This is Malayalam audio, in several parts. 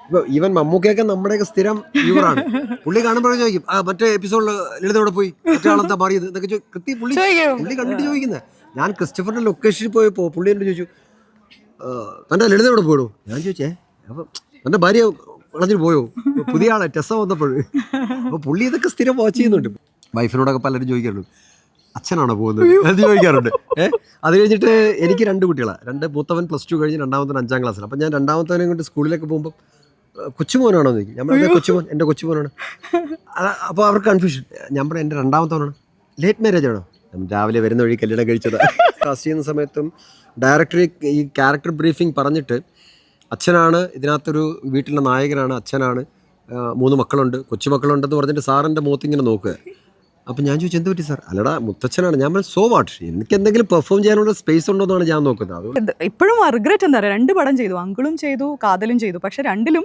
ഇപ്പൊ ഈവൻ മമ്മൂക്കയൊക്കെ നമ്മുടെയൊക്കെ സ്ഥിരം വ്യൂവറാണ്. പുള്ളി കാണുമ്പോഴേ ചോദിക്കും മറ്റേ എപ്പിസോഡിൽ ലളിതയോടെ പോയി മറ്റേ മാറിയത് എന്നൊക്കെ കൃത്യം പുള്ളി കണ്ടിട്ട് ചോദിക്കുന്നത്. ഞാൻ ക്രിസ്റ്റഫറിന്റെ ലൊക്കേഷനിൽ പോയപ്പോ പുള്ളി എന്നോട് ചോദിച്ചു തന്റെ ലളിതയോടെ പോയിടോ. ഞാൻ ചോദിച്ചേ അപ്പൊ തന്റെ ഭാര്യ വളഞ്ഞിട്ട് പോയോ, പുതിയ ആളെ ടെസ്സ വന്നപ്പോൾ. അപ്പൊ പുള്ളി ഇതൊക്കെ സ്ഥിരം വാച്ച് ചെയ്യുന്നുണ്ട്. വൈഫിനോടൊക്കെ പലരും ചോദിക്കാറുണ്ട് അച്ഛനാണോ പോകുന്നത് അത് ചോദിക്കാറുണ്ട്. അത് കഴിഞ്ഞിട്ട് എനിക്ക് 2 കുട്ടികളാണ്. മൂത്തവൻ +2 കഴിഞ്ഞ്, രണ്ടാമത്തവൻ 5ാം ക്ലാസ്സിൽ. അപ്പം ഞാൻ രണ്ടാമത്തവനെ കൊണ്ട് സ്കൂളിലേക്ക് പോകുമ്പോൾ കൊച്ചുമോനാണോ എന്ന് ചോദിക്കും. ഞാൻ പറഞ്ഞ കൊച്ചുമോൻ, എൻ്റെ കൊച്ചുമോനാണ്. അപ്പോൾ അവർക്ക് കൺഫ്യൂഷൻ. ഞാൻ പറഞ്ഞ എൻ്റെ രണ്ടാമത്തവനാണ്. ലേറ്റ് മാരേജ് ആണോ? രാവിലെ വരുന്ന വഴി കല്യാണം കഴിച്ചത്. കാസ്റ്റ് ചെയ്യുന്ന സമയത്തും ഡയറക്ടർ ഈ ക്യാരക്ടർ ബ്രീഫിംഗ് പറഞ്ഞിട്ട് അച്ഛനാണ് ഇതിനകത്തൊരു വീട്ടിലെ നായകനാണ്, അച്ഛനാണ്, 3 മക്കളുണ്ട്, കൊച്ചുമക്കളുണ്ടെന്ന് പറഞ്ഞിട്ട് സാറിൻ്റെ മുഖത്തിങ്ങനെ നോക്കുക. അപ്പം ഞാൻ ചോദിച്ചു എന്ത് പറ്റി സാർ? അല്ലടാ മുത്തച്ഛനാണ്. ഞാൻ സോ വാട്ട്, എനിക്ക് എന്തെങ്കിലും പെർഫോം ചെയ്യാനുള്ള സ്പേസ് ഉണ്ടോ എന്നാണ് ഞാൻ നോക്കുന്നത്. അത് ഇപ്പോഴും റിഗ്രറ്റ് എന്താ പറയുക, 2 പടം ചെയ്തു, അങ്കിളും ചെയ്തു, കാതലും ചെയ്തു. പക്ഷെ രണ്ടിലും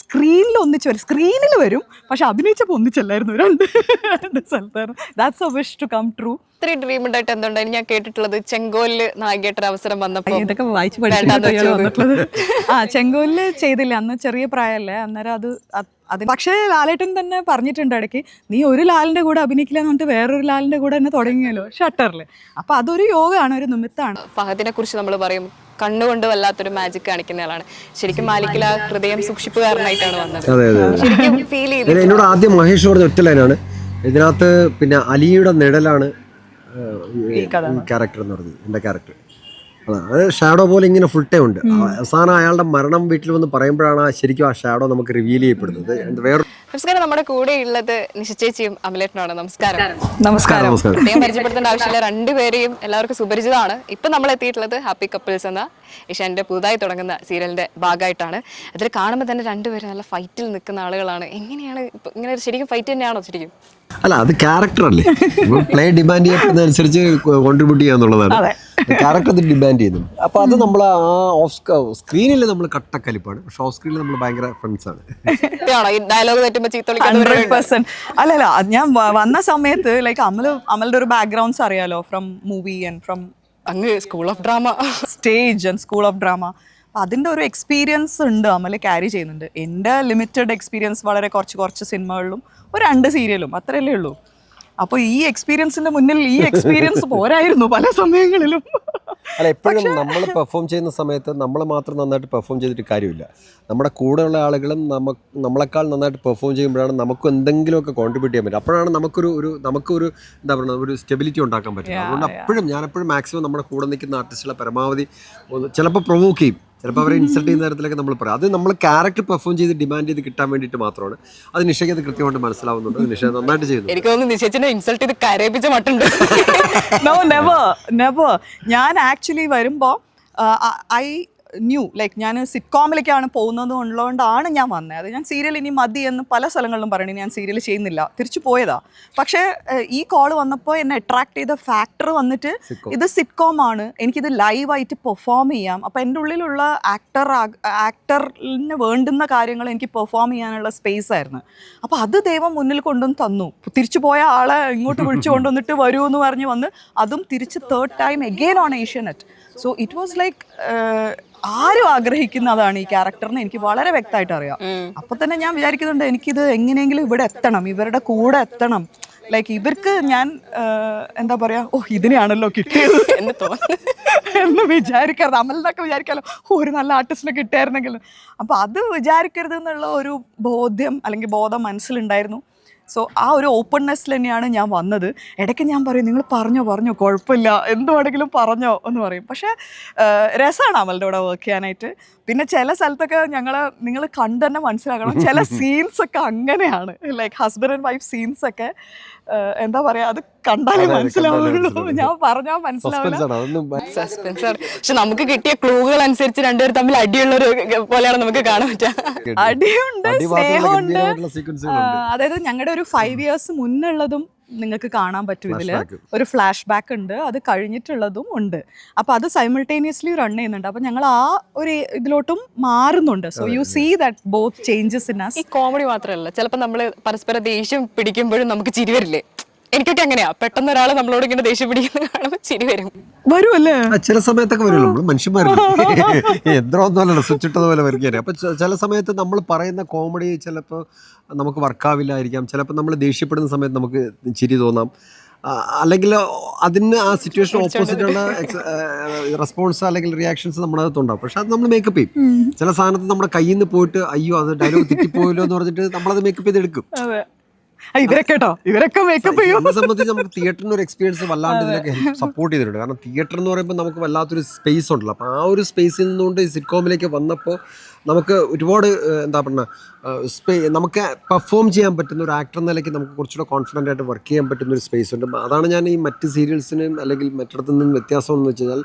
സ്ക്രീനിൽ ഒന്നിച്ച് വരും, സ്ക്രീനിൽ വരും, പക്ഷെ അഭിനയിച്ചപ്പോൾ ഒന്നിച്ചല്ലായിരുന്നു. രണ്ട് സ്ഥലത്തായിരുന്നു. That's a wish to come true. ഇത്രയും ഡ്രീം ഉണ്ടായിട്ട് എന്തുണ്ടായിരുന്നു? ഞാൻ കേട്ടിട്ടുള്ളത് ചെങ്കോലില് നായികയായിട്ടൊരു അവസരം വന്നപ്പോൾ ഇതൊക്കെ വായിച്ച് പഠിച്ചിട്ടുള്ളത്. ചെങ്കോലില് ചെയ്തില്ല, അന്ന് ചെറിയ പ്രായമല്ലേ, അന്നേരം അത് പക്ഷേ ലാലേട്ടൻ തന്നെ പറഞ്ഞിട്ടുണ്ട് ഇടയ്ക്ക്, നീ ഒരു ലാലിന്റെ കൂടെ അഭിനയിക്കില്ല എന്ന് പറഞ്ഞിട്ട് വേറൊരു ലാലിന്റെ കൂടെ തന്നെ തുടങ്ങിയല്ലോ ഷട്ടറിൽ. അപ്പൊ അതൊരു യോഗമാണ്, ഒരു നിമിത്തമാണ്. ഫഹദിനെ കുറിച്ച് നമ്മൾ പറയും കണ്ണുകൊണ്ട് വല്ലാത്തൊരു മാജിക് കാണിക്കുന്ന ആളാണ്. ശരിക്കും മാലിക്കിൽ ആ ഹൃദയം സൂക്ഷിപ്പുകാരനായിട്ടാണ് വന്നത്. ശരിക്കും ഫീൽ ചെയ്തു. എന്നോട് ആദ്യം മഹേഷ് പറഞ്ഞ ഒറ്റ ലൈനാണ് ഇതിനകത്ത്. പിന്നെ അലിയുടെ നിഴലാണ് ക്യാരക്ടർ എന്ന് പറഞ്ഞത്, എൻ്റെ ക്യാരക്ടർ. അത് ഷാഡോ പോലെ ഇങ്ങനെ ഫുൾ ടൈം ഉണ്ട്. അവസാനം അയാളുടെ മരണം വീട്ടിൽ വന്ന് പറയുമ്പോഴാണ് ശരിക്കും ആ ഷാഡോ നമുക്ക് റിവീൽ ചെയ്യപ്പെടുന്നത്. നമസ്കാരം. നമ്മുടെ കൂടെ ഉള്ളത് നിശചേച്ചിയും അമലേട്ടനാണ്. നമസ്കാരം. നമസ്കാരം. പരിചയപ്പെടുത്തേണ്ട ആവശ്യമില്ല, രണ്ടുപേരെയും എല്ലാവർക്കും സുപരിചിതമാണ്. ഇപ്പൊ നമ്മൾ എത്തിയിട്ടുള്ളത് ഹാപ്പി കപ്പിൾസ് എന്ന ഏഷ്യാനെറ്റ് പുതുതായി തുടങ്ങുന്ന സീരിയലിന്റെ ഭാഗമായിട്ടാണ്. അതിൽ കാണുമ്പോൾ തന്നെ രണ്ടുപേരും നല്ല ഫൈറ്റിൽ നിൽക്കുന്ന ആളുകളാണ്. എങ്ങനെയാണ് ഇങ്ങനെ ശരിക്കും ഫൈറ്റ് തന്നെയാണോ ശരിക്കും? അല്ല, അത് ക്യാരക്ടർ അല്ലേ, പ്ലേ ഡിമാൻഡ് ചെയ്യുന്നതനുസരിച്ച് കോൺട്രിബ്യൂട്ട് ചെയ്യാന്നുള്ളതാണ്. ക്യാരക്ടർ അത് ഡിമാൻഡ് ചെയ്യുന്നു. അപ്പൊ അത് നമ്മൾ ആ ഓഫ് സ്ക്രീനിൽ നമ്മൾ കട്ടക്കലിപ്പാണ്, പക്ഷെ ഓഫ് സ്ക്രീനിൽ നമ്മൾ ഭയങ്കര ഫ്രണ്ട്സ് ആണ്. അല്ലല്ല, ഞാൻ വന്ന സമയത്ത് ലൈക്ക് അമലിന്റെ ഒരു ബാക്ക്ഗ്രൗണ്ട്സ് അറിയാലോ, from movie and from school of drama, stage and school of drama. അതിൻ്റെ ഒരു എക്സ്പീരിയൻസ് ഉണ്ട്, അമൽ ക്യാരി ചെയ്യുന്നുണ്ട്. എൻ്റെ ലിമിറ്റഡ് എക്സ്പീരിയൻസ് വളരെ കുറച്ച് സിനിമകളിലും 2 സീരിയലും അത്രയല്ലേ ഉള്ളൂ. അപ്പോൾ ഈ എക്സ്പീരിയൻസിന്റെ മുന്നിൽ ഈ എക്സ്പീരിയൻസ് പോരായിരുന്നു പല സമയങ്ങളിലും. അല്ല, എപ്പോഴും നമ്മൾ പെർഫോം ചെയ്യുന്ന സമയത്ത് നമ്മൾ മാത്രം നന്നായിട്ട് പെർഫോം ചെയ്തിട്ട് കാര്യമില്ല. നമ്മുടെ കൂടെയുള്ള ആളുകളും നമ്മളെക്കാൾ നന്നായിട്ട് പെർഫോം ചെയ്യുമ്പോഴാണ് നമുക്ക് എന്തെങ്കിലുമൊക്കെ കോൺട്രിബ്യൂട്ട് ചെയ്യാൻ പറ്റും. അപ്പോഴാണ് നമുക്കൊരു എന്താ പറയുക, ഒരു സ്റ്റെബിലിറ്റി ഉണ്ടാക്കാൻ പറ്റും. അതുകൊണ്ട് ഞാൻ എപ്പോഴും മാക്സിമം നമ്മുടെ കൂടെ നിൽക്കുന്ന ആർട്ടിസ്റ്റുകളെ പരമാവധി ചിലപ്പോൾ പ്രൊവോക്ക് ചെയ്യും, ചിലപ്പോൾ അവരെ ഇൻസൾട്ട് ചെയ്യുന്ന തരത്തിലൊക്കെ നമ്മൾ പറയും. അത് നമ്മൾ ക്യാരക്ടർ പെർഫോം ചെയ്ത് ഡിമാൻഡ് ചെയ്ത് കിട്ടാൻ വേണ്ടിയിട്ട് മാത്രമാണ്. അത് നിഷയ്ക്ക് അത് കൃത്യമായിട്ട് മനസ്സിലാവുന്നുണ്ട്. നിഷ നന്നായിട്ട് ചെയ്യുന്നു. എനിക്ക് തോന്നുന്നു നിശേച്ചിനെ ഇൻസൾട്ട് ചെയ്ത് കരയിപ്പിച്ച മട്ടുണ്ട്. No, never. ഞാൻ ആക്ച്വലി വരുമ്പോൾ ഐ ന്യൂ ലൈക്ക് ഞാൻ സിറ്റ്കോമിലേക്കാണ് പോകുന്നത് ഉള്ളതുകൊണ്ടാണ് ഞാൻ വന്നത്. അത് ഞാൻ സീരിയൽ ഇനി മതി എന്ന് പല സ്ഥലങ്ങളിലും പറയണേ, ഞാൻ സീരിയൽ ചെയ്യുന്നില്ല, തിരിച്ചു പോയതാ. പക്ഷേ ഈ കോൾ വന്നപ്പോൾ എന്നെ അട്രാക്ട് ചെയ്ത ഫാക്ടർ വന്നിട്ട് ഇത് സിറ്റ്കോം ആണ്, എനിക്കിത് ലൈവായിട്ട് പെർഫോം ചെയ്യാം. അപ്പോൾ എൻ്റെ ഉള്ളിലുള്ള ആക്ടറിന് വേണ്ടുന്ന കാര്യങ്ങൾ എനിക്ക് പെർഫോം ചെയ്യാനുള്ള സ്പേസ് ആയിരുന്നു. അപ്പോൾ അത് ദൈവം മുന്നിൽ കൊണ്ടുവന്ന് തന്നു. തിരിച്ചു പോയ ആളെ ഇങ്ങോട്ട് വിളിച്ചു കൊണ്ടുവന്നിട്ട് വരൂ എന്ന് പറഞ്ഞ് വന്ന്, അതും തിരിച്ച് 3rd time again on Asianet. So it was like ആരും ആഗ്രഹിക്കുന്നതാണ് ഈ ക്യാരക്ടറിന് എനിക്ക് വളരെ വ്യക്തമായിട്ട് അറിയാം. അപ്പൊ തന്നെ ഞാൻ വിചാരിക്കുന്നുണ്ട് എനിക്കിത് എങ്ങനെയെങ്കിലും ഇവിടെ എത്തണം, ഇവരുടെ കൂടെ എത്തണം. ലൈക്ക് ഇവർക്ക് ഞാൻ എന്താ പറയാ, ഇതിനെയാണല്ലോ കിട്ടിയത് എന്ന് വിചാരിക്കരുത്. അമലിനൊക്കെ വിചാരിക്കാമല്ലോ, ഒരു നല്ല ആർട്ടിസ്റ്റിനെ കിട്ടിയായിരുന്നെങ്കിലും. അപ്പൊ അത് വിചാരിക്കരുത് എന്നുള്ള ഒരു ബോധം മനസ്സിലുണ്ടായിരുന്നു. സോ ആ ഒരു ഓപ്പൺനെസ്സിൽ തന്നെയാണ് ഞാൻ വന്നത്. ഇടയ്ക്ക് ഞാൻ പറയും, നിങ്ങൾ പറഞ്ഞോ കുഴപ്പമില്ല, എന്തുവാണെങ്കിലും പറഞ്ഞോ എന്ന് പറയും. പക്ഷേ രസമാണ് അമലിൻ്റെ കൂടെ വർക്ക് ചെയ്യാനായിട്ട്. പിന്നെ ചില സ്ഥലത്തൊക്കെ നിങ്ങൾ കണ്ടു തന്നെ മനസ്സിലാക്കണം, ചില സീൻസൊക്കെ അങ്ങനെയാണ്. ലൈക്ക് ഹസ്ബൻഡ് ആൻഡ് വൈഫ് സീൻസൊക്കെ എന്താ പറയാ, അത് കണ്ടാലേ മനസ്സിലാവുള്ളൂ, ഞാൻ പറഞ്ഞാൽ മനസ്സിലാവില്ല. സസ്പെൻസ് ആണ്. പക്ഷെ നമുക്ക് കിട്ടിയ ക്ലൂകൾ അനുസരിച്ച് രണ്ടുപേരും തമ്മിൽ അടിയുള്ള പോലെയാണ് നമുക്ക് കാണാൻ പറ്റുക. അടിയുണ്ട്, സ്നേഹമുണ്ട്. അതായത് ഞങ്ങളുടെ ഒരു 5 years മുന്നുള്ളതും നിങ്ങൾക്ക് കാണാൻ പറ്റും. ഇതിൽ ഒരു ഫ്ലാഷ് ബാക്ക് ഉണ്ട്, അത് കഴിഞ്ഞിട്ടുള്ളതും ഉണ്ട്. അപ്പോൾ അത് സൈമിൾട്ടേനിയസ്ലി റൺ ചെയ്യുന്നുണ്ട്. അപ്പോൾ ഞങ്ങൾ ആ ഒരു ഇതിലോട്ടും മാറുന്നുണ്ട്. So you see that both changes in us. ഈ കോമഡി മാത്രമല്ല, ചിലപ്പോൾ നമ്മൾ പരസ്പരം ദേഷ്യം പിടിക്കുമ്പോഴും നമുക്ക് ചിരി വരില്ലേ? എനിക്കൊക്കെ അങ്ങനെയാ, പെട്ടെന്ന് ഒരാൾ നമ്മളോട് ഇങ്ങനെ ദേഷ്യം പിടിക്കുന്ന കാണുമ്പോൾ ചിരി വരും. വരുമല്ലേ? ചില സമയത്തൊക്കെ വരുമല്ലോ, നമ്മൾ മനുഷ്യന്മാരല്ലേ, യന്ത്രമൊന്നുമല്ലല്ലോ, സ്വിച്ച് ഇട്ടതുപോലെ വരികയാണ്. അപ്പം ചില സമയത്ത് നമ്മൾ പറയുന്ന കോമഡി ചിലപ്പോൾ നമുക്ക് വർക്കാവില്ലായിരിക്കാം, ചിലപ്പോൾ നമ്മൾ ദേഷ്യപ്പെടുന്ന സമയത്ത് നമുക്ക് ചിരി തോന്നാം, അല്ലെങ്കിൽ അതിന് ആ സിറ്റുവേഷൻ ഓപ്പോസിറ്റുള്ള റെസ്പോൺസ് അല്ലെങ്കിൽ റിയാക്ഷൻസ് നമ്മുടെ അകത്തുണ്ടാവും. പക്ഷെ അത് നമ്മൾ മേക്കപ്പ് ചെയ്യും. ചില സാധനത്ത് നമ്മുടെ കയ്യിൽ നിന്ന് പോയിട്ട് അയ്യോ അത് ഡയലോഗ് തെറ്റിപ്പോയല്ലോ എന്ന് പറഞ്ഞിട്ട് നമ്മളത് മേക്കപ്പ് ചെയ്തെടുക്കും. ഇവരൊക്കെ മേക്കപ്പ് ചെയ്യും. എന്നെ സംബന്ധിച്ച് നമുക്ക് തിയേറ്ററിന് ഒരു എക്സ്പീരിയൻസ് വല്ലാണ്ട് ഇതിലൊക്കെ സപ്പോർട്ട് ചെയ്തിട്ടുണ്ട്. കാരണം തിയേറ്റർ എന്ന് പറയുമ്പോൾ നമുക്ക് വല്ലാത്തൊരു സ്പേസ് ഉണ്ടല്ലോ. അപ്പോൾ ആ ഒരു സ്പേസിൽ നിന്നുകൊണ്ട് സിറ്റ്കോമിലേക്ക് വന്നപ്പോൾ നമുക്ക് ഒരുപാട് എന്താ പറയുക നമുക്ക് പെർഫോം ചെയ്യാൻ പറ്റുന്ന ഒരു ആക്ടർ നിലയ്ക്ക് നമുക്ക് കുറച്ചുകൂടെ കോൺഫിഡൻ്റ് ആയിട്ട് വർക്ക് ചെയ്യാൻ പറ്റുന്ന ഒരു സ്പേസ് ഉണ്ട്. അതാണ് ഞാൻ ഈ മറ്റ് സീരിയൽസിനും അല്ലെങ്കിൽ മറ്റിടത്തു നിന്നും വ്യത്യാസം എന്ന് വെച്ച് കഴിഞ്ഞാൽ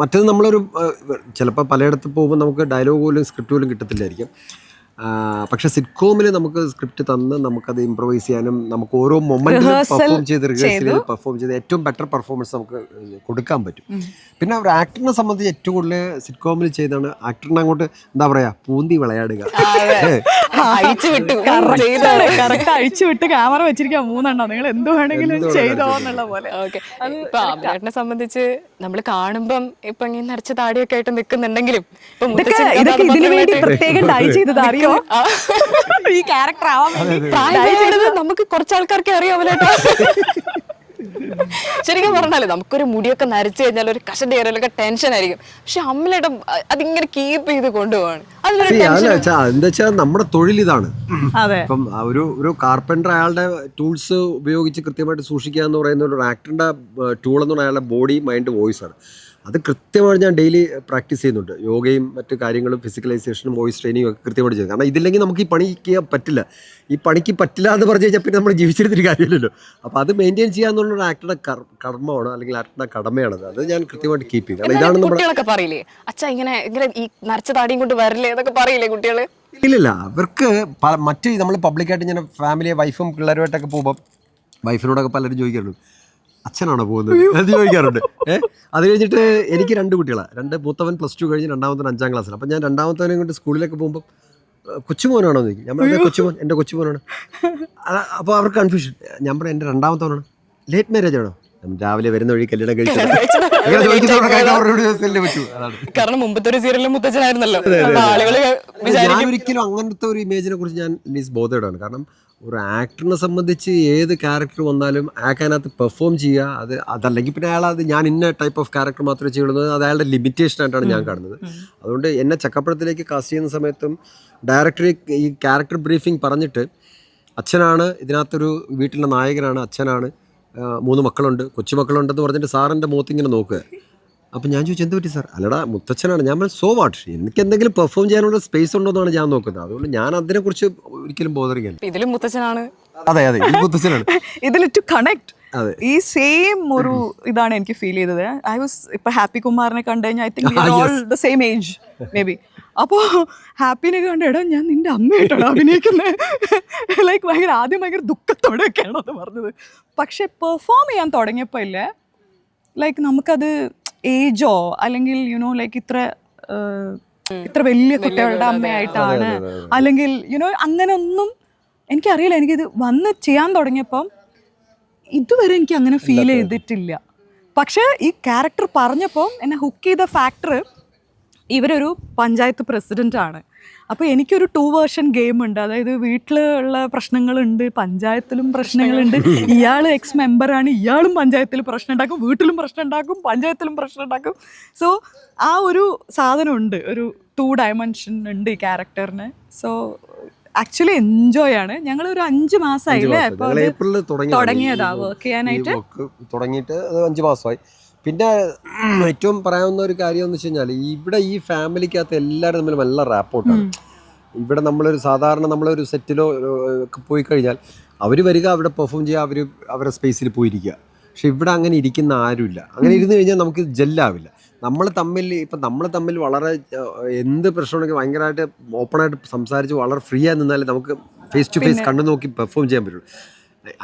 മറ്റേത് നമ്മളൊരു ചിലപ്പോൾ പലയിടത്ത് പോകുമ്പോൾ നമുക്ക് ഡയലോഗ് പോലും സ്ക്രിപ്റ്റ് പോലും കിട്ടത്തില്ലായിരിക്കും. പക്ഷെ സിറ്റ്കോമിൽ നമുക്ക് സ്ക്രിപ്റ്റ് തന്ന് നമുക്കത് ഇംപ്രവൈസ് ചെയ്യാനും നമുക്ക് ഓരോ മൊമെന്റിലും പെർഫോം ചെയ്ത് റിഹേഴ്സൽ ചെയ്ത് പെർഫോം ചെയ്ത് ഏറ്റവും ബെറ്റർ പെർഫോമൻസ് നമുക്ക് കൊടുക്കാൻ പറ്റും. പിന്നെ ഒരു ആക്ടറിനെ സംബന്ധിച്ച് ഏറ്റവും കൂടുതൽ സിറ്റ്കോമിൽ ചെയ്താണ് ആക്ടറിനെ അങ്ങോട്ട് എന്താ പറയാ പൂന്തി വിളയാടുക. അഴിച്ചു വിട്ട് ക്യാമറ വെച്ചിരിക്കാം 3 എണ്ണം, നിങ്ങൾ എന്ത് വേണമെങ്കിലും ചെയ്തോ എന്നുള്ള പോലെ. ഇപ്പൊ അഭിനേട്ടനെ സംബന്ധിച്ച് നമ്മൾ കാണുമ്പം ഇപ്പൊ ഇങ്ങനെ നരച്ച താടിയൊക്കെ ആയിട്ട് നിൽക്കുന്നുണ്ടെങ്കിലും ഇതൊക്കെ ഇതിനു വേണ്ടി പ്രത്യേകം ഡൈ ചെയ്തത് അറിയോ? ഈ ക്യാരക്ടർ ആവാൻ നമുക്ക് കുറച്ചാൾക്കാർക്ക് അറിയാമല്ലോ. ശരിക്കും പറഞ്ഞാലേ നമുക്കൊരു മുടിയൊക്കെ നരച്ചു കഴിഞ്ഞാൽ ഒരു കഷന്റെ കയറലൊക്കെ ടെൻഷൻ ആയിരിക്കും. പക്ഷെ അമ്മയുടെ അതിങ്ങനെ കീപ്പ് ചെയ്ത് കൊണ്ടുപോവാണ്. എന്താ വെച്ചാൽ നമ്മുടെ തൊഴിൽ ഇതാണ്. ഇപ്പം ഒരു കാർപ്പൻറ്റർ അയാളുടെ ടൂൾസ് ഉപയോഗിച്ച് കൃത്യമായിട്ട് സൂക്ഷിക്കുക എന്ന് പറയുന്ന ഒരു ആക്ടറിന്റെ ടൂൾ എന്ന് പറഞ്ഞാൽ അയാളുടെ ബോഡി മൈൻഡ് വോയിസ് ആണ്. അത് കൃത്യമായി ഞാൻ ഡെയിലി പ്രാക്ടീസ് ചെയ്യുന്നുണ്ട്. യോഗയും മറ്റു കാര്യങ്ങളും ഫിസിക്കലൈസേഷനും വോയിസ് ട്രെയിനിങ്ങും ഒക്കെ കൃത്യമായിട്ട് ചെയ്യും. കാരണം ഇതില്ലെങ്കിൽ നമുക്ക് ഈ പണി ചെയ്യാൻ പറ്റില്ല. ഈ പണിക്ക് പറ്റില്ല എന്ന് പറഞ്ഞു കഴിഞ്ഞാൽ പിന്നെ നമ്മൾ ജീവിച്ചിരുന്നൊരു കാര്യമില്ലല്ലോ. അപ്പോൾ അത് മെയിൻറ്റെയിൻ ചെയ്യാന്നുള്ള ഒരു ആക്ടറുടെ കർമ്മമാണ് അല്ലെങ്കിൽ ആക്ടറുടെ കടമയാണത്. അത് ഞാൻ കൃത്യമായിട്ട് കീപ്പ് ചെയ്യും. കാരണം ഇതാണ് കുട്ടികളൊക്കെ പറയില്ലേ അച്ഛാ ഇങ്ങനെ ഈ നരച്ച താടിയും കൊണ്ട് വരില്ലേ എന്നൊക്കെ പറയില്ലേ കുട്ടികള്? ഇല്ലില്ല, അവർക്ക് മറ്റ് നമ്മൾ പബ്ലിക്കായിട്ട് ഇങ്ങനെ ഫാമിലി വൈഫും പിള്ളേരുമായിട്ടൊക്കെ പോകുമ്പോൾ വൈഫിനോടൊക്കെ പലരും ചോദിക്കാറുണ്ട് അച്ഛനാണോ പോകുന്നത് അത് ചോദിക്കാറുണ്ട്. അത് കഴിഞ്ഞിട്ട് എനിക്ക് 2 കുട്ടികളാണ്. മൂത്തവൻ +2 കഴിഞ്ഞ്, രണ്ടാമത്തവൻ 5ാം ക്ലാസ്സിൽ. അപ്പം ഞാൻ രണ്ടാമത്തവനെ കൊണ്ട് സ്കൂളിലേക്ക് പോകുമ്പോൾ കൊച്ചുമോനാണോ എന്ന് ചോദിക്കും. ഞാൻ പറഞ്ഞ കൊച്ചുമോൻ എൻ്റെ കൊച്ചുമോനാണ്. അപ്പോൾ അവർക്ക് കൺഫ്യൂഷൻ. ഞാൻ പറഞ്ഞ എൻ്റെ രണ്ടാമത്തവനാണ്. ലേറ്റ് മാരേജ് ആണോ? രാവിലെ വരുന്ന വഴി കല്യാണം കഴിച്ചത്. കാരണം മുമ്പത്തെ ഒരു സീരിയലിലും മുത്തച്ഛനായിരുന്നല്ലോ. ഞാൻ ഒരിക്കലും അങ്ങനത്തെ ഒരു ഇമേജിനെ കുറിച്ച് ഞാൻ ബോധേഡാണ്. കാരണം ഒരു ആക്ടറിനെ സംബന്ധിച്ച് ഏത് ക്യാരക്ടർ വന്നാലും അതിനകത്ത് പെർഫോം ചെയ്യുക, അതല്ലെങ്കിൽ പിന്നെ അയാൾ ഞാൻ ഇന്ന ടൈപ്പ് ഓഫ് ക്യാരക്ടർ മാത്രമേ ചെയ്യുള്ളൂ, അത് അയാളുടെ ലിമിറ്റേഷൻ ആയിട്ടാണ് ഞാൻ കാണുന്നത്. അതുകൊണ്ട് എന്നെ ചക്കപ്പഴത്തിലേക്ക് കാസ്റ്റ് ചെയ്യുന്ന സമയത്തും ഡയറക്ടർ ഈ ക്യാരക്ടർ ബ്രീഫിംഗ് പറഞ്ഞിട്ട് അച്ഛനാണ് ഇതിനകത്തൊരു വീട്ടിലെ നായകനാണ്, അച്ഛനാണ്, 3 മക്കളുണ്ട്, കൊച്ചുമക്കളുണ്ടെന്ന് പറഞ്ഞിട്ട് സാറിൻ്റെ മുഖത്തിങ്ങനെ നോക്കുക. അപ്പം ഞാൻ ചോദിച്ചു എന്ത് പറ്റി സാർ? അല്ലടാ മുത്തച്ഛനാണ്. ഞാൻ സോ വാട്ട്, എനിക്ക് എന്തെങ്കിലും പെർഫോം ചെയ്യാനുള്ള സ്പേസ് ഉണ്ടോ എന്നാണ് ഞാൻ നോക്കുന്നത്. അതുകൊണ്ട് ഞാൻ അതിനെക്കുറിച്ച് ഒരിക്കലും ബോധറിക്കാൻ. ഇതിലും മുത്തച്ഛനാണ്. അതെ അതെ, ഇത് മുത്തച്ഛനാണ്. ഇതിൽ ടു കണക്ട് ഈ സെയിം ഒരു ഇതാണ് എനിക്ക് ഫീൽ ചെയ്തത്. ഐ വാസ് ഇപ്പൊ ഹാപ്പി കുമാറിനെ കണ്ടു കഴിഞ്ഞാൽ I think all the same age may be. അപ്പോൾ ഹാപ്പിനെ കണ്ടിടാ ഞാൻ നിന്റെ അമ്മയായിട്ടാണ് അഭിനയിക്കുന്നത്. ലൈക്ക് ഭയങ്കര ദുഃഖത്തോടെയൊക്കെയാണ് അത് പറഞ്ഞത്. പക്ഷെ പെർഫോം ചെയ്യാൻ തുടങ്ങിയപ്പോൾ ഇല്ലേ, ലൈക്ക് നമുക്കത് ഏജോ അല്ലെങ്കിൽ യുനോ ലൈക്ക് ഇത്ര വലിയ കുട്ടികളുടെ അമ്മയായിട്ടാണ് അല്ലെങ്കിൽ യുനോ അങ്ങനെ ഒന്നും എനിക്കറിയില്ല. എനിക്കിത് വന്ന് ചെയ്യാൻ തുടങ്ങിയപ്പം ഇതുവരെ എനിക്ക് അങ്ങനെ ഫീൽ ചെയ്തിട്ടില്ല. പക്ഷേ ഈ ക്യാരക്ടർ പറഞ്ഞപ്പോൾ എന്നെ ഹുക്ക് ചെയ്ത ഫാക്ടർ ഇവരൊരു പഞ്ചായത്ത് പ്രസിഡൻ്റാണ്. അപ്പോൾ എനിക്കൊരു 2 വേർഷൻ ഗെയിം ഉണ്ട്. അതായത് വീട്ടിലുള്ള പ്രശ്നങ്ങളുണ്ട്, പഞ്ചായത്തിലും പ്രശ്നങ്ങളുണ്ട്. ഇയാൾ എക്സ് മെമ്പറാണ്, ഇയാളും പഞ്ചായത്തിൽ പ്രശ്നം ഉണ്ടാക്കും, വീട്ടിലും പ്രശ്നം ഉണ്ടാക്കും, പഞ്ചായത്തിലും പ്രശ്നം ഉണ്ടാക്കും. സോ ആ ഒരു സാധനമുണ്ട്, ഒരു 2 ഡയമെൻഷൻ ഉണ്ട് ഈ ക്യാരക്ടറിന്. സോ ആക്ച്വലി എൻജോയ് ആണ്. ഞങ്ങൾ ഒരു 5 മാസമായില്ലേ ഏപ്രിലിൽ തുടങ്ങിയതാ വർക്ക് ചെയ്യാനായിട്ട്. തുടങ്ങിയിട്ട് 5 മാസമായി. പിന്നെ ഏറ്റവും പറയാവുന്ന ഒരു കാര്യം എന്ന് വെച്ച് കഴിഞ്ഞാൽ ഇവിടെ ഈ ഫാമിലിക്കകത്ത് എല്ലാവരും തമ്മിൽ നല്ല റാപ്പോർട്ടാണ്. ഇവിടെ നമ്മളൊരു സെറ്റിലോ ഒക്കെ പോയി കഴിഞ്ഞാൽ അവർ വരിക, അവിടെ പെർഫോം ചെയ്യുക, അവരുടെ സ്പേസിൽ പോയിരിക്കുക. പക്ഷെ ഇവിടെ അങ്ങനെ ഇരിക്കുന്ന ആരുമില്ല. അങ്ങനെ ഇരുന്ന് കഴിഞ്ഞാൽ നമുക്ക് ജെല്ലാവില്ല. നമ്മൾ തമ്മിൽ വളരെ എന്ത് പ്രശ്നമുണ്ടെങ്കിൽ ഭയങ്കരമായിട്ട് ഓപ്പണായിട്ട് സംസാരിച്ച് വളരെ ഫ്രീ ആയി നിന്നാലേ നമുക്ക് ഫേസ് ടു ഫേസ് കണ്ടു നോക്കി പെർഫോം ചെയ്യാൻ പറ്റുള്ളൂ.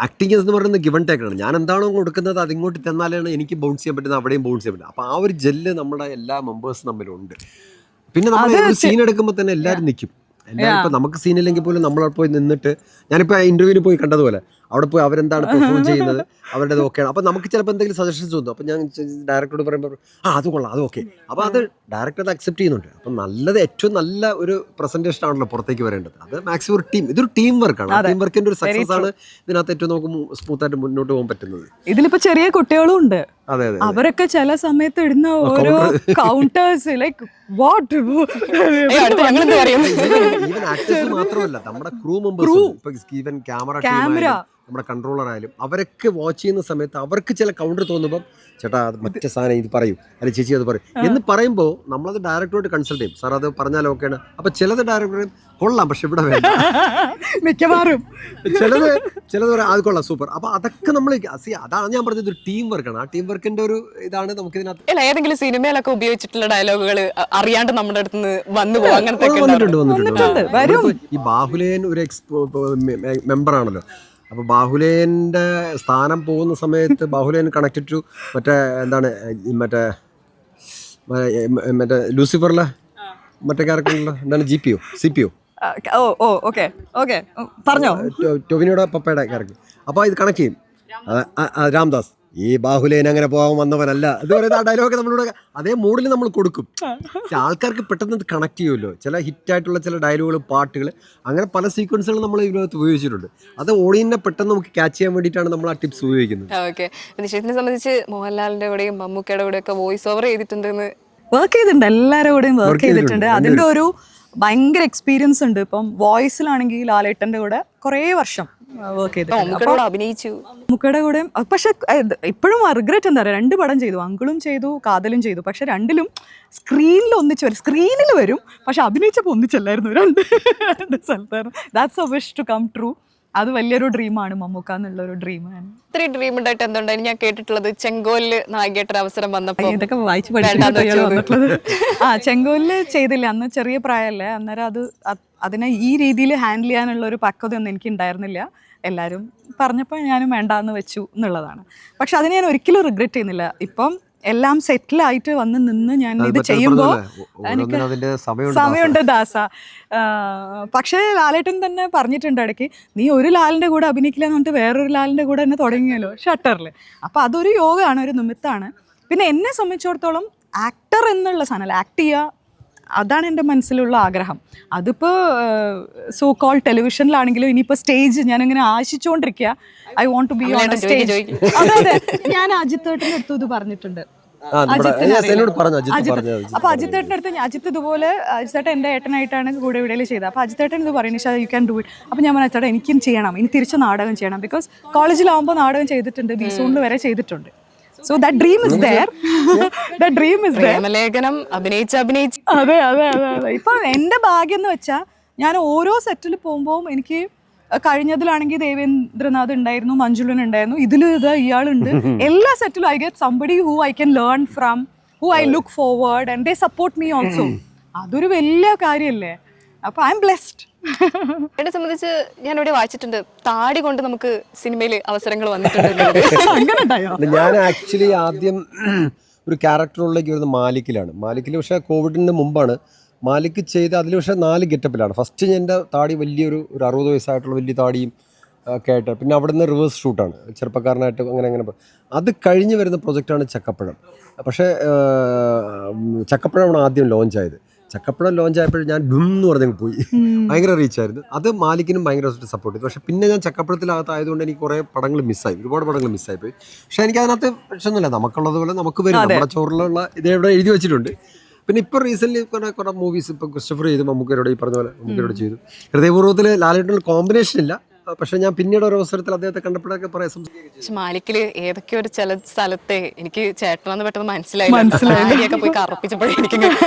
ആക്ടിങ് എന്ന് പറയുന്നത് ഗിവൺ ടേക്കാണ്. ഞാൻ എന്താണോ കൊടുക്കുന്നത് അതിങ്ങോട്ട് തന്നാലാണ് എനിക്ക് ബൗൺസ് ചെയ്യാൻ പറ്റുന്നത്, അവിടെയും ബൗൺസ് ചെയ്യാൻ പറ്റുന്നത്. അപ്പോൾ ആ ഒരു ജെല്ല് നമ്മുടെ എല്ലാ മെമ്പേഴ്സും തമ്മിലുണ്ട്. പിന്നെ നമ്മൾ ഒരു സീൻ എടുക്കുമ്പോൾ തന്നെ എല്ലാവരും നിൽക്കും. എല്ലാവരും ഇപ്പോൾ നമുക്ക് സീനില്ലെങ്കിൽ പോലും നമ്മളവിടെ പോയി നിന്നിട്ട്, ഞാനിപ്പോൾ ഇൻ്റർവ്യൂവിന് പോയി കണ്ടതുപോലെ അവിടെ പോയി അവരെന്താണ് പെർഫോം ചെയ്യുന്നത് അവരുടേത് ഓക്കെയാണ്. അപ്പോൾ നമുക്ക് ചിലപ്പോൾ എന്തെങ്കിലും സജഷൻസ് തോന്നും. അപ്പോൾ ഞാൻ ഡയറക്ടറോട് പറയുമ്പോൾ അത് കൊള്ളാം, അത് ഓക്കെ. അപ്പോൾ അത് ഡയറക്ടർ അത് അക്സെപ്റ്റ് ചെയ്യുന്നുണ്ട്. അപ്പം നല്ലത് ഏറ്റവും നല്ല ഒരു പ്രസന്റേഷൻ ആണല്ലോ പുറത്തേക്ക് വരേണ്ടത്. അത് മാക്സിമം ഒരു ടീം, ഇതൊരു ടീം വർക്കാണ്. ടീം വർക്കിന്റെ ഒരു സക്സസ് ആണ് ഇതിനകത്ത് ഏറ്റവും നമുക്ക് സ്മൂത്തായിട്ട് മുന്നോട്ട് പോകാൻ പറ്റുന്നത്. ഇതിലിപ്പോ ചെറിയ കുട്ടികളും ഉണ്ട്. അതെ അതെ, അവരൊക്കെ ചില സമയത്ത് ഇടുന്ന ഓരോ counters like what even actors മാത്രമല്ല, നമ്മുടെ ക്രൂ മെമ്പേഴ്സ്, ഇപ്പൊ ഈവൻ ക്യാമറ നമ്മുടെ കൺട്രോളർ ആയാലും അവരൊക്കെ വാച്ച് ചെയ്യുന്ന സമയത്ത് അവർക്ക് ചില കൗണ്ടർ തോന്നുമ്പോൾ ചേട്ടാ അത് മറ്റേ സാധനം ഇത് പറയും, അല്ലെങ്കിൽ ചേച്ചി അത് പറയും എന്ന് പറയുമ്പോൾ നമ്മളത് ഡയറക്ടറോട് കൺസൾട്ട് ചെയ്യും. സാർ അത് പറഞ്ഞാൽ ഓക്കെയാണ്. അപ്പൊ ചിലത് ഡയറക്ടർ കൊള്ളാം പക്ഷെ ഇവിടെ വേണ്ട, മിക്കവാറും ചിലത് പറയാം അത് കൊള്ളാം സൂപ്പർ. അപ്പൊ അതൊക്കെ നമ്മൾ അതാണ് ഞാൻ പറഞ്ഞത്, ഒരു ടീം വർക്കാണ്. ആ ടീം വർക്കിന്റെ ഒരു ഇതാണ് നമുക്ക് ഇതിനകത്ത്. ഏതെങ്കിലും സിനിമയിലൊക്കെ ഉപയോഗിച്ചിട്ടുള്ള ഡയലോഗുകൾ അറിയാണ്ട് നമ്മുടെ അടുത്ത് നിന്ന് വന്നു പോകും, അങ്ങനത്തെ വന്നിട്ടുണ്ട്. ഈ ബാഹുലേൻ ഒരു മെമ്പർ ആണല്ലോ. അപ്പോൾ ബാഹുലേൻ്റെ സ്ഥാനം പോകുന്ന സമയത്ത് ബാഹുലേൻ കണക്റ്റഡ് ടു മറ്റേ എന്താണ് മറ്റേ ലൂസിഫറിലെ മറ്റേ ക്യാരക്ടറുള്ള എന്താണ് CPO പറഞ്ഞോ, ടൊവിനോയുടെ പപ്പയുടെ ക്യാരക്ടർ. അപ്പോൾ ഇത് കണക്ട് ചെയ്യും. രാംദാസ് ഈ ബാഹുലേൻ അങ്ങനെ പോകാൻ വന്നവനല്ല എന്ന് പറയുന്ന ആ ഡയലോഗ് നമ്മളിവിടെ അതേ മൂഡിൽ നമ്മൾ കൊടുക്കും. ആൾക്കാർക്ക് പെട്ടെന്ന് കണക്ട് ചെയ്യുമല്ലോ ചില ഹിറ്റായിട്ടുള്ള ചില ഡയലോഗുകൾ, പാട്ടുകൾ, അങ്ങനെ പല സീക്വൻസുകൾ നമ്മൾ ഇതിനകത്ത് ഉപയോഗിച്ചിട്ടുണ്ട്. അത് ഓഡിയൻസിനെ പെട്ടെന്ന് നമുക്ക് ക്യാച്ച് ചെയ്യാൻ വേണ്ടിയിട്ടാണ് നമ്മൾ ആ ടിപ്സ് ഉപയോഗിക്കുന്നത്. ഓക്കെ, നിഷേധിനെ സംബന്ധിച്ച് മോഹൻലാലിന്റെ കൂടെയും മമ്മൂക്കയുടെ കൂടെയൊക്കെ വോയിസ് ഓവർ ചെയ്തിട്ടുണ്ടെന്ന് വർക്ക് ചെയ്തിട്ടുണ്ട്, എല്ലാവരുടെ കൂടെയും വർക്ക് ചെയ്തിട്ടുണ്ട്. അതിന്റെ ഒരു ഭയങ്കര എക്സ്പീരിയൻസ് ഉണ്ട്. ഇപ്പം വോയിസിലാണെങ്കിൽ ലാലേട്ടന്റെ കൂടെ കുറേ വർഷം വർക്ക് ചെയ്തിട്ടുണ്ട്, അഭിനയിച്ചു. മുക്കയുടെ കൂടെ. പക്ഷെ ഇപ്പോഴും റിഗ്രറ്റ് എന്താ പറയുക, 2 പടം ചെയ്തു, അങ്കിളും ചെയ്തു കാതലും ചെയ്തു. പക്ഷെ രണ്ടിലും സ്ക്രീനിൽ ഒന്നിച്ച് വരും, സ്ക്രീനിൽ വരും പക്ഷെ അഭിനയിച്ചപ്പോൾ ഒന്നിച്ചല്ലായിരുന്നു. രണ്ട് സ്ഥലത്തായിരുന്നു. That's a wish to come true. അത് വലിയൊരു ഡ്രീമാണ് മമ്മൂക്ക എന്നുള്ളൊരു ഡ്രീമാണ്. ഇത്രയും ഡ്രീം ഉണ്ടായിട്ട് എന്തുണ്ടായി? ഞാൻ കേട്ടിട്ടുള്ളത് ചെങ്കോലില് നായികയായിട്ടൊരു അവസരം വന്നപ്പോൾ ഇതൊക്കെ വായിച്ചു പഠിച്ചിട്ടുള്ളത്. ചെങ്കോലില് ചെയ്തില്ല, അന്ന് ചെറിയ പ്രായമല്ലേ. അന്നേരം അതിനെ ഈ രീതിയിൽ ഹാൻഡിൽ ചെയ്യാനുള്ള ഒരു പക്വതയൊന്നും എനിക്ക് ഉണ്ടായിരുന്നില്ല. എല്ലാവരും പറഞ്ഞപ്പോൾ ഞാനും വേണ്ടാന്ന് വെച്ചു എന്നുള്ളതാണ്. പക്ഷെ അതിനെ ഞാൻ ഒരിക്കലും റിഗ്രറ്റ് ചെയ്യുന്നില്ല. ഇപ്പം എല്ലാം സെറ്റിലായിട്ട് വന്ന് നിന്ന് ഞാൻ ഇത് ചെയ്യുമ്പോൾ എനിക്ക് സമയമുണ്ട് ദാസ. പക്ഷേ ലാലേട്ടൻ തന്നെ പറഞ്ഞിട്ടുണ്ട് ഇടയ്ക്ക്, നീ ഒരു ലാലിൻ്റെ കൂടെ അഭിനയിക്കില്ല എന്ന് പറഞ്ഞിട്ട് വേറൊരു ലാലിൻ്റെ കൂടെ തന്നെ തുടങ്ങിയല്ലോ ഷട്ടറിൽ. അപ്പോൾ അതൊരു യോഗമാണ്, ഒരു നിമിത്തമാണ്. പിന്നെ എന്നെ സംബന്ധിച്ചിടത്തോളം ആക്ടർ എന്നുള്ള സാധനം, ആക്ട് ചെയ്യുക, അതാണ് എൻ്റെ മനസ്സിലുള്ള ആഗ്രഹം. അതിപ്പോൾ സോ കോൾ ടെലിവിഷനിലാണെങ്കിലും ഇനിയിപ്പോൾ സ്റ്റേജ് ഞാനിങ്ങനെ ആശിച്ചുകൊണ്ടിരിക്കുക. I want to be on stage. അതെ, ഞാൻ അജിത്തേട്ടൻ്റെ അടുത്ത് ഇത് പറഞ്ഞിട്ടുണ്ട്. അപ്പൊ അജിത്തേട്ടൻ്റെ അടുത്ത് അജിത്ത് ഇതുപോലെ, അജിത്തേട്ടൻ എൻ്റെ ഏട്ടനായിട്ടാണ് കൂടെ ഇവിടെ ചെയ്തത്. അപ്പോൾ അജിത്തേട്ടൻ ഇത് പറയും, Nisha you can do it. അപ്പോൾ ഞാൻ പറഞ്ഞു, ചേട്ടാ എനിക്കും ചെയ്യണം, ഇനി തിരിച്ച് നാടകം ചെയ്യണം. ബിക്കോസ് കോളേജിലാവുമ്പോൾ നാടകം ചെയ്തിട്ടുണ്ട്, ബിസോണിൽ വരെ ചെയ്തിട്ടുണ്ട്. So that dream is there. That dream is there. പ്രേമലേഖനം അഭിനയിച്ച് അതെ. ഇപ്പൊ എന്റെ ഭാഗ്യം എന്ന് വെച്ചാൽ ഞാൻ ഓരോ സെറ്റിൽ പോകുമ്പോൾ എനിക്ക് കഴിഞ്ഞതിലാണെങ്കിൽ ദേവേന്ദ്രനാഥ് ഉണ്ടായിരുന്നു, മഞ്ജുളൻ ഉണ്ടായിരുന്നു, ഇതിലും ഇയാളുണ്ട്. എല്ലാ സെറ്റിലും I get somebody who I can learn from, who I look forward and they support me also. അതൊരു വലിയ കാര്യമല്ലേ. അപ്പൊ ഐ എം ബ്ലെസ്ഡ്. എന്നെ സംബന്ധിച്ച് ഞാൻ ഇവിടെ വായിച്ചിട്ടുണ്ട്, താടി കൊണ്ട് നമുക്ക് സിനിമയിൽ അവസരങ്ങൾ വന്നിട്ടുണ്ട്. ഞാൻ ആക്ച്വലി ആദ്യം ഒരു ക്യാരക്ടറിലേക്ക് വരുന്നത് മാലിക്കിൽ. പക്ഷേ കോവിഡിന് മുമ്പാണ് മാലിക് ചെയ്ത്. അതിൽ പക്ഷേ 4 ഗെറ്റപ്പിലാണ്. ഫസ്റ്റ് എൻ്റെ താടി വലിയൊരു 60 വയസ്സായിട്ടുള്ള വലിയ താടിയും ഒക്കെ ആയിട്ട്. പിന്നെ അവിടെ നിന്ന് റിവേഴ്സ് ഷൂട്ടാണ്, ചെറുപ്പക്കാരനായിട്ട് അങ്ങനെ. അത് കഴിഞ്ഞ് വരുന്ന പ്രൊജക്റ്റാണ് ചക്കപ്പഴം. പക്ഷേ ചക്കപ്പഴമാണ് ആദ്യം ലോഞ്ചായത്. ചക്കപ്പഴം ലോഞ്ചായപ്പോൾ ഞാൻ എന്ന് പറഞ്ഞങ്ങ് പോയി, ഭയങ്കര റീച്ചായിരുന്നു. അത് മാലിക്കിനും ഭയങ്കര സപ്പോർട്ട് ചെയ്തു. പക്ഷേ പിന്നെ ഞാൻ ചക്കപ്പഴത്തിനകത്തായതുകൊണ്ട് എനിക്ക് കുറേ പടങ്ങൾ മിസ്സായി, ഒരുപാട് പടങ്ങൾ മിസ്സായിപ്പോയി. പക്ഷേ എനിക്ക് അതിനകത്ത് പ്രശ്നമൊന്നുമില്ല, നമുക്കുള്ളതുപോലെ നമുക്ക് വരും. നമ്മുടെ ചോറിലുള്ള ഇതേവിടെ എഴുതി വെച്ചിട്ടുണ്ട്. പിന്നെ ഇപ്പോൾ റീസെൻ്റ്ലി കുറേ മൂവീസ് ഇപ്പോൾ ക്രിസ്റ്റഫർ ചെയ്തു, മമ്മൂക്കരോട് ഈ പറഞ്ഞ പോലെ മമ്മൂക്കരോട് ചെയ്തു. ഹൃദയപൂർവ്വത്തിൽ ലാലേട്ടനുള്ള കോമ്പിനേഷൻ ഇല്ല. പക്ഷെ ഞാൻ പിന്നീട് ഒരു അവസരത്തിൽ അദ്ദേഹത്തെ കണ്ടപ്പോഴൊക്കെ പറയാം. പക്ഷെ മാലിക്കില് ഏതൊക്കെ ഒരു ചില സ്ഥലത്തെ എനിക്ക് ചേട്ടനെന്ന് പെട്ടെന്ന് മനസ്സിലായില്ല. പോയി കറപ്പിച്ചപ്പോഴേ എനിക്ക്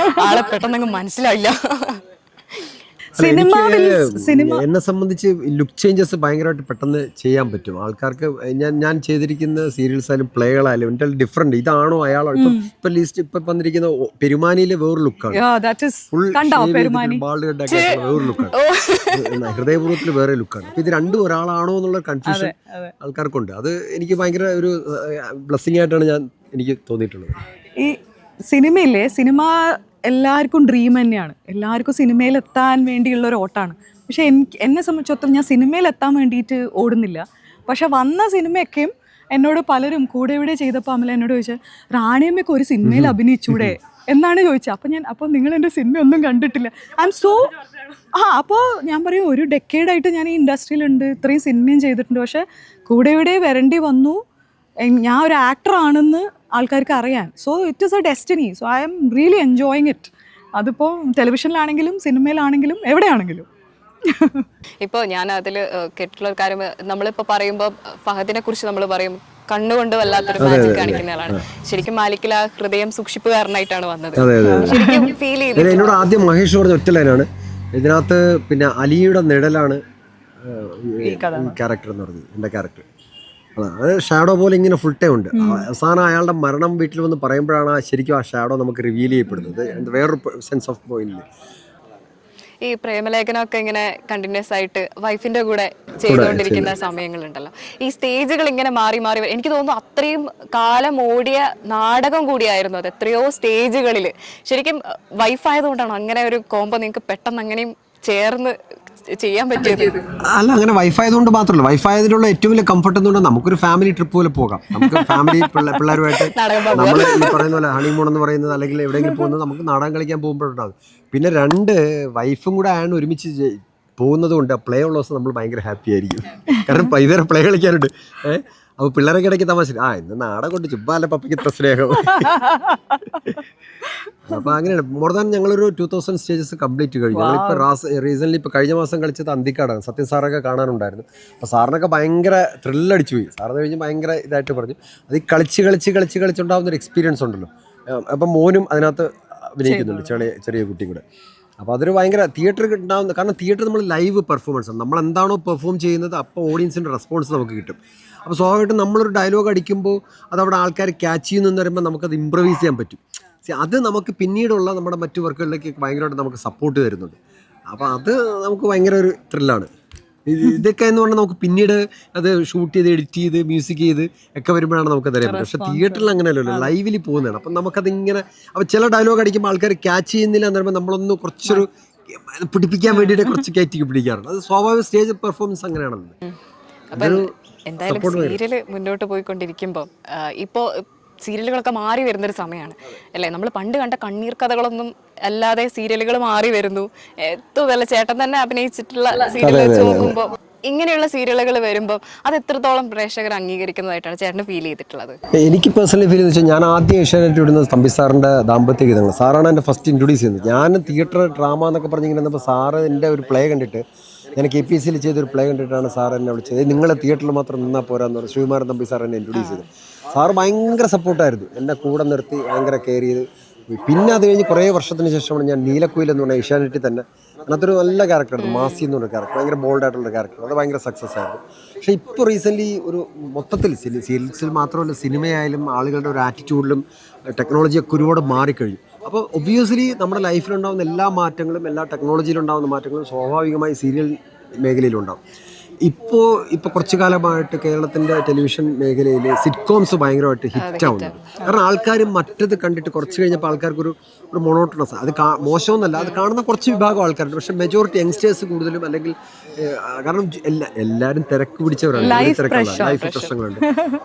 ആളെ പെട്ടെന്ന് മനസ്സിലായില്ല. എന്നെ സംബന്ധിച്ച് ലുക്ക് ചേഞ്ചസ് ഭയങ്കരമായിട്ട് പെട്ടെന്ന് ചെയ്യാൻ പറ്റും ആൾക്കാർക്ക്. ഞാൻ ചെയ്തിരിക്കുന്ന സീരിയൽസ് ആയാലും പ്ലേകളായാലും എൻ്റെ ഡിഫറെന്റ്. ഇതാണോ അയാളോ? ഇപ്പൊ ലീസ്റ്റ് ഇപ്പൊ വന്നിരിക്കുന്ന പെരുമാനിയിലെ വേറൊരു ലുക്കാണ്, ഫുൾ ബാൾഡ് ഹെഡ് വേറൊരു ലുക്കാണ്, ഹൃദയപൂർവ്വത്തിൽ വേറെ ലുക്കാണ്. അപ്പൊ ഇത് രണ്ടും ഒരാളാണോ എന്നുള്ള കൺഫ്യൂഷൻ ആൾക്കാർക്കുണ്ട്. അത് എനിക്ക് ഭയങ്കര ഒരു ബ്ലെസ്സിങ് ആയിട്ടാണ് എനിക്ക് തോന്നിയിട്ടുള്ളത്. ഈ സിനിമ എല്ലാവർക്കും ഡ്രീം തന്നെയാണ്, എല്ലാവർക്കും സിനിമയിലെത്താൻ വേണ്ടിയുള്ള ഒരു ഓട്ടാണ്. പക്ഷെ എന്നെ സംബന്ധിച്ചിടത്തോളം ഞാൻ സിനിമയിലെത്താൻ വേണ്ടിയിട്ട് ഓടുന്നില്ല. പക്ഷെ വന്ന സിനിമയൊക്കെയും എന്നോട് പലരും കൂടെ ഇവിടെ ചെയ്തപ്പോൾ അമല എന്നോട് ചോദിച്ചാൽ റാണിയമ്മയ്ക്ക് ഒരു സിനിമയിൽ അഭിനയിച്ചൂടെ എന്നാണ് ചോദിച്ചത്. അപ്പോൾ നിങ്ങൾ എൻ്റെ സിനിമ ഒന്നും കണ്ടിട്ടില്ല. ഐ എം സോ അപ്പോൾ ഞാൻ പറയും ഒരു ഡെക്കേഡായിട്ട് ഞാൻ ഈ ഇൻഡസ്ട്രിയിലുണ്ട്, ഇത്രയും സിനിമയും ചെയ്തിട്ടുണ്ട്, പക്ഷേ കൂടെ ഇവിടെ വരേണ്ടി വന്നു. ഞാൻ ഒരു ആക്ടർ ആണെന്ന് ആൾക്കാർക്ക് അറിയാൻ. So it is A destiny. So I am really enjoying it. അതിപ്പോൾ ടെലിവിഷനിലാണെങ്കിലും സിനിമയിലാണെങ്കിലും എവിടെയാണെങ്കിലും. ഇപ്പോൾ ഞാൻ അതിൽ കേട്ടിട്ടുള്ള ഒരു കാര്യം, നമ്മളിപ്പോൾ പറയുമ്പോൾ ഫഹദിനെ കുറിച്ച് നമ്മൾ പറയും കണ്ണുകൊണ്ട് വല്ലാത്തൊരു മാജിക് കാണിക്കുന്ന ആളാണ്. ശരിക്കും മാലിക്കിൽ ആ ഹൃദയം സൂക്ഷിപ്പുകാരനായിട്ടാണ് വന്നത്. ശരിക്കും ഫീൽ ചെയ്തു. എന്നോട് ആദ്യം മഹേഷ് പറഞ്ഞ ഒറ്റ ലൈനാണ് ഇതിനകത്ത്, പിന്നെ അലിയുടെ നിഴലാണ് ക്യാരക്ടർ എന്ന് പറഞ്ഞത്, എൻ്റെ ക്യാരക്ടർ. അത് ഷാഡോ പോലെ ഇങ്ങനെ ഫുൾ ടൈം ഉണ്ട്. അവസാനം അയാളുടെ മരണം വീട്ടിൽ വന്ന് പറയുമ്പോഴാണ് ശരിക്കും ആ ഷാഡോ നമുക്ക് റിവീൽ ചെയ്യപ്പെടുന്നത്. വേറൊരു സെൻസ് ഓഫ് പോയിന്റിൽ ഈ പ്രേമലേഖനമൊക്കെ ഇങ്ങനെ കണ്ടിന്യൂസ് ആയിട്ട് വൈഫിന്റെ കൂടെ ചെയ്തുകൊണ്ടിരിക്കുന്ന സമയങ്ങളുണ്ടല്ലോ, ഈ സ്റ്റേജുകൾ ഇങ്ങനെ മാറി മാറി എനിക്ക് തോന്നുന്നു അത്രയും കാലം ഓടിയ നാടകം കൂടിയായിരുന്നു അത്, എത്രയോ സ്റ്റേജുകളിൽ. ശരിക്കും വൈഫായതുകൊണ്ടാണ് അങ്ങനെ ഒരു കോംബോ നിങ്ങൾക്ക് പെട്ടെന്ന് അങ്ങനെയും ചേർന്ന് ചെയ്യാൻ പറ്റിയത്? അല്ല, അങ്ങനെ വൈഫായതുകൊണ്ട് മാത്രമല്ല, വൈഫായതിലുള്ള ഏറ്റവും വലിയ കംഫർട്ട് എന്നുകൊണ്ട് നമുക്കൊരു ഫാമിലി ട്രിപ്പ് പോലെ പോകാം. നമുക്ക് ഫാമിലി പിള്ളേരുമായിട്ട് നമ്മൾ ഈ പറയുന്ന പോലെ ഹണിമൂൺ എന്ന് പറയുന്നത് അല്ലെങ്കിൽ എവിടെയെങ്കിലും പോകുന്നത് നമുക്ക് നാടകം കളിക്കാൻ പോകുമ്പോഴുണ്ടാകും. പിന്നെ രണ്ട് വൈഫും കൂടെ ആണ് ഒരുമിച്ച് പോകുന്നത് കൊണ്ട് പ്ലേ ഉള്ള ദിവസം നമ്മൾ ഭയങ്കര ഹാപ്പി ആയിരിക്കും. കാരണം ഇതുവരെ പ്ലേ കളിക്കാനുണ്ട്. അപ്പോൾ പിള്ളേരൊക്കെ ഇടയ്ക്ക് തമാശ, ഇന്ന് നാടകം കൊണ്ട് ചുമ്മാല്ല പപ്പയ്ക്ക് ഇത്ര സ്നേഹം. അപ്പോൾ അങ്ങനെയാണ്. മോർ ദാൻ ഞങ്ങളൊരു 2000 സ്റ്റേജസ് കംപ്ലീറ്റ് കഴിഞ്ഞു. ഞങ്ങളിപ്പോൾ റീസെൻ്റ്ലി ഇപ്പോൾ കഴിഞ്ഞ മാസം കളിച്ചത് അന്തിക്കാടാണ്. സത്യം സാറൊക്കെ കാണാനുണ്ടായിരുന്നു. അപ്പോൾ സാറിനൊക്കെ ഭയങ്കര ത്രില്ലടിച്ചു പോയി. സാറിന് കഴിഞ്ഞ് ഭയങ്കര ഇതായിട്ട് പറഞ്ഞു. അത് ഈ കളിച്ചുണ്ടാകുന്നൊരു എക്സ്പീരിയൻസ് ഉണ്ടല്ലോ. അപ്പം മോനും അതിനകത്ത് അഭിനയിക്കുന്നുണ്ട്, ചെറിയ കുട്ടിയും കൂടെ. അപ്പോൾ അതൊരു ഭയങ്കര തിയേറ്ററിൽ ഉണ്ടാകുന്ന, കാരണം തിയേറ്റർ നമ്മൾ ലൈവ് പെർഫോമൻസ് ആണ്. നമ്മൾ എന്താണോ പെർഫോം ചെയ്യുന്നത് അപ്പോൾ ഓഡിയൻസിൻ്റെ റെസ്പോൺസ് നമുക്ക് കിട്ടും. അപ്പോൾ സ്വാഭാവികമായിട്ടും നമ്മളൊരു ഡയലോഗ് അടിക്കുമ്പോൾ അതവിടെ ആൾക്കാർ ക്യാച്ച് ചെയ്യുന്നു പറയുമ്പോൾ നമുക്കത് ഇമ്പ്രവൈസ് ചെയ്യാൻ പറ്റും. അത് നമുക്ക് പിന്നീടുള്ള നമ്മുടെ മറ്റു വർക്കുകളിലേക്ക് ഭയങ്കരമായിട്ട് നമുക്ക് സപ്പോർട്ട് തരുന്നുണ്ട്. അപ്പോൾ അത് നമുക്ക് ഭയങ്കര ഒരു ത്രില്ലാണ്. ഇതൊക്കെ എന്ന് പറഞ്ഞാൽ നമുക്ക് പിന്നീട് അത് ഷൂട്ട് ചെയ്ത് എഡിറ്റ് ചെയ്ത് മ്യൂസിക് ചെയ്ത് ഒക്കെ വരുമ്പോഴാണ് നമുക്കത് അറിയാൻ പറ്റും. പക്ഷേ തിയേറ്ററിൽ അങ്ങനെയല്ലല്ലോ, ലൈവിൽ പോകുന്നതാണ്. അപ്പം നമുക്കതിങ്ങനെ, അപ്പോൾ ചില ഡയലോഗ് അടിക്കുമ്പോൾ ആൾക്കാർ ക്യാച്ച് ചെയ്യുന്നില്ല എന്ന് പറയുമ്പോൾ നമ്മളൊന്ന് കുറച്ചൊരു പിടിപ്പിക്കാൻ വേണ്ടിയിട്ട് കുറച്ച് കയറ്റി പിടിക്കാറുണ്ട്. അത് സ്വാഭാവിക സ്റ്റേജ് പെർഫോമൻസ് അങ്ങനെയാണല്ലോ. എന്തായാലും സീരിയൽ മുന്നോട്ട് പോയിക്കൊണ്ടിരിക്കുമ്പോൾ ഇപ്പോൾ സീരിയലുകളൊക്കെ മാറി വരുന്നൊരു സമയമാണ് അല്ലേ? നമ്മൾ പണ്ട് കണ്ട കണ്ണീർ കഥകളൊന്നും അല്ലാതെ സീരിയലുകൾ മാറി വരുന്നു. ഏറ്റവും നല്ല ചേട്ടൻ തന്നെ അഭിനയിച്ചിട്ടുള്ള സീരിയൽ വെച്ച് നോക്കുമ്പോൾ ഇങ്ങനെയുള്ള സീരിയലുകൾ വരുമ്പോൾ അത് എത്രത്തോളം പ്രേക്ഷകർ അംഗീകരിക്കുന്നതായിട്ടാണ് ചേട്ടന് ഫീൽ ചെയ്തിട്ടുള്ളത്? എനിക്ക് പേഴ്സണലി ഫീൽ ചെയ്തെന്ന് വെച്ചാൽ, ഞാൻ ആദ്യം ഏഷ്യാനെറ്റ് വിടുന്നത് തമ്പി സാറിൻ്റെ ദാമ്പത്യ ഗീതങ്ങൾ. സാറാണ് എൻ്റെ ഫസ്റ്റ് ഇൻട്രൊഡ്യൂസ് ചെയ്യുന്നത്. ഞാൻ തിയേറ്റർ ഡ്രാമ എന്നൊക്കെ പറഞ്ഞിങ്ങനെ വന്നപ്പോൾ സാറ് എൻ്റെ ഒരു പ്ലേ കണ്ടിട്ട്, ഞാൻ KPSCയിൽ ചെയ്തൊരു പ്ലേ കണ്ടിട്ടാണ് സാർ എന്നെ വിളിച്ചത്. നിങ്ങൾ തിയേറ്ററിൽ മാത്രം നിന്നാൽ പോരാന്ന് പറഞ്ഞു ശ്രീകുമാരൻ തമ്പി സാർ എന്നെ ഇൻട്രൊഡ്യൂസ് ചെയ്തു. സാറ് ഭയങ്കര സപ്പോർട്ടായിരുന്നു, എന്നെ കൂടെ നിർത്തി ഭയങ്കര കെയർ ചെയ്ത്. പിന്നെ അത് കഴിഞ്ഞ് കുറേ വർഷത്തിന് ശേഷമാണ് ഞാൻ നീലക്കുയിൽ എന്ന് പറഞ്ഞാൽ ഏഷ്യാനെറ്റിൽ തന്നെ, അതിനകത്തൊരു നല്ല ക്യാരക്ടറായിരുന്നു, മാസി എന്ന് പറഞ്ഞ ക്യാരക്ടർ, ഭയങ്കര ബോൾഡായിട്ടുള്ള ക്യാരക്ടർ. അത് ഭയങ്കര സക്സസ് ആയിരുന്നു. പക്ഷേ ഇപ്പോൾ റീസെൻ്റ്ലി ഒരു മൊത്തത്തിൽ സീരിയൽസിൽ മാത്രമല്ല സിനിമയായാലും ആളുകളുടെ ഒരു ആറ്റിറ്റ്യൂഡിലും ടെക്നോളജിയൊക്കെ ഒരുപാട് മാറിക്കഴിഞ്ഞു. അപ്പോൾ ഒബ്വിയസ്ലി നമ്മുടെ ലൈഫിലുണ്ടാകുന്ന എല്ലാ മാറ്റങ്ങളും, എല്ലാ ടെക്നോളജിയിലുണ്ടാകുന്ന മാറ്റങ്ങളും സ്വാഭാവികമായി സീരിയൽ മേഖലയിലുണ്ടാകും. ഇപ്പോൾ കുറച്ചു കാലമായിട്ട് കേരളത്തിൻ്റെ ടെലിവിഷൻ മേഖലയിൽ സിറ്റ്കോംസ് ഭയങ്കരമായിട്ട് ഹിറ്റാവുന്നുണ്ട്. കാരണം ആൾക്കാർ മറ്റത് കണ്ടിട്ട് കുറച്ച് കഴിഞ്ഞപ്പോൾ ആൾക്കാർക്കൊരു മൊണോട്ടണസ്, അത് മോശമൊന്നുമല്ല, അത് കാണുന്ന കുറച്ച് വിഭാഗം ആൾക്കാരുണ്ട്. പക്ഷേ മെജോറിറ്റി യങ്സ്റ്റേഴ്സ് കൂടുതലും, അല്ലെങ്കിൽ കാരണം എല്ലാവരും തിരക്ക് പിടിച്ചവരാണ്, ലൈഫ് പ്രശ്നങ്ങളുണ്ട്.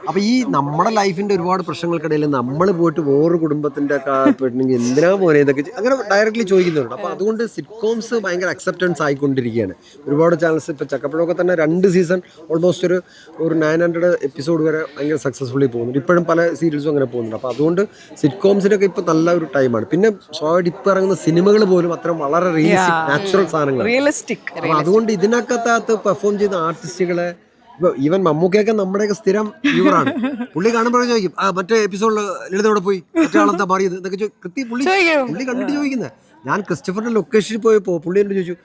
അപ്പോൾ ഈ നമ്മുടെ ലൈഫിൻ്റെ ഒരുപാട് പ്രശ്നങ്ങൾക്കിടയിൽ നമ്മൾ പോയിട്ട് വേറൊരു കുടുംബത്തിൻ്റെ പെട്ടെങ്കിൽ എന്തിനാ പോലെ ഇതൊക്കെ അങ്ങനെ ഡയറക്റ്റ്ലി ചോദിക്കുന്നുണ്ട്. അപ്പോൾ അതുകൊണ്ട് സിറ്റ്കോംസ് ഭയങ്കര അക്സെപ്റ്റൻസ് ആയിക്കൊണ്ടിരിക്കുകയാണ്. ഒരുപാട് ചാനൽസ് ഇപ്പോൾ ചക്കപ്പഴമൊക്കെ തന്നെ 2 സീസൺ ഓൾമോസ്റ്റ് ഒരു 900 എപ്പിസോഡ് വരെ ഭയങ്കര സക്സസ്ഫുള്ളി പോകുന്നുണ്ട്. ഇപ്പോഴും പല സീരിയൽസും അങ്ങനെ പോകുന്നുണ്ട്. അപ്പോൾ അതുകൊണ്ട് സിറ്റ്കോംസിനൊക്കെ ഇപ്പോൾ നല്ല ഒരു ടൈമാണ്. പിന്നെ സ്വാഭാവിക ഇപ്പോൾ ഇറങ്ങുന്ന സിനിമകൾ പോലും അത്രയും വളരെ റിയലിസ്റ്റിക് നാച്ചുറൽ സാധനങ്ങളാണ്. അപ്പോൾ അതുകൊണ്ട് ഇതിനകത്ത് പെർഫോം ചെയ്യുന്ന ആർട്ടിസ്റ്റുകളെ, ഇപ്പോൾ ഈവൻ മമ്മൂക്കയൊക്കെ നമ്മുടെയൊക്കെ സ്ഥിരം വ്യൂവറാണ്. പുള്ളി കാണുമ്പോഴേ ചോദിക്കും, മറ്റേ എപ്പിസോഡിൽ ലളിതയോടെ പോയി മറ്റേ ആളെന്താ മാറിയത് എന്നൊക്കെ പുള്ളി കണ്ടിട്ട് ചോദിക്കുന്നത്. ഞാൻ ക്രിസ്റ്റഫറിന്റെ ലൊക്കേഷനിൽ പോയപ്പോൾ പുള്ളി എന്നോട് ചോദിച്ചു,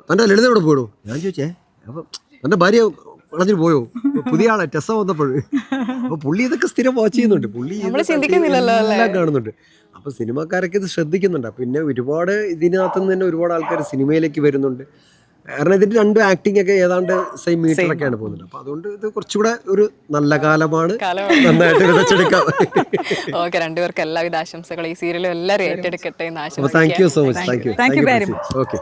തൻ്റെ ലളിതയോടെ പോയിടോ? ഞാൻ ചോദിച്ചേ, അപ്പം തൻ്റെ ഭാര്യ കളഞ്ഞിട്ട് പോയോ? പുതിയ ആളെ ടെസ്സ വന്നപ്പോൾ. അപ്പോൾ പുള്ളി ഇതൊക്കെ സ്ഥിരം വാച്ച് ചെയ്യുന്നുണ്ട്, പുള്ളി എല്ലാം കാണുന്നുണ്ട്. അപ്പോൾ സിനിമക്കാരൊക്കെ ഇത് ശ്രദ്ധിക്കുന്നുണ്ട്. പിന്നെ ഒരുപാട് ഇതിനകത്ത് നിന്ന് തന്നെ ഒരുപാട് ആൾക്കാർ സിനിമയിലേക്ക് വരുന്നുണ്ട്. കാരണം ഇതിൻ്റെ 2 ആക്ടിങ് ഒക്കെ ഏതാണ്ട് സെയിം മീറ്ററൊക്കെയാണ് പോകുന്നത്. അപ്പോൾ അതുകൊണ്ട് ഇത് കുറച്ചുകൂടെ ഒരു നല്ല കാലമാണ്, നന്നായിട്ട് വിതച്ചെടുക്കാം. ഓക്കെ, രണ്ടുപേർക്ക് എല്ലാവിധ ആശംസകൾ. ഈ സീരിയലും എല്ലാവരും ഏറ്റെടുക്കട്ടെ എന്ന് ആശംസിക്കുന്നു. Thank you so much. Thank you very much. Okay.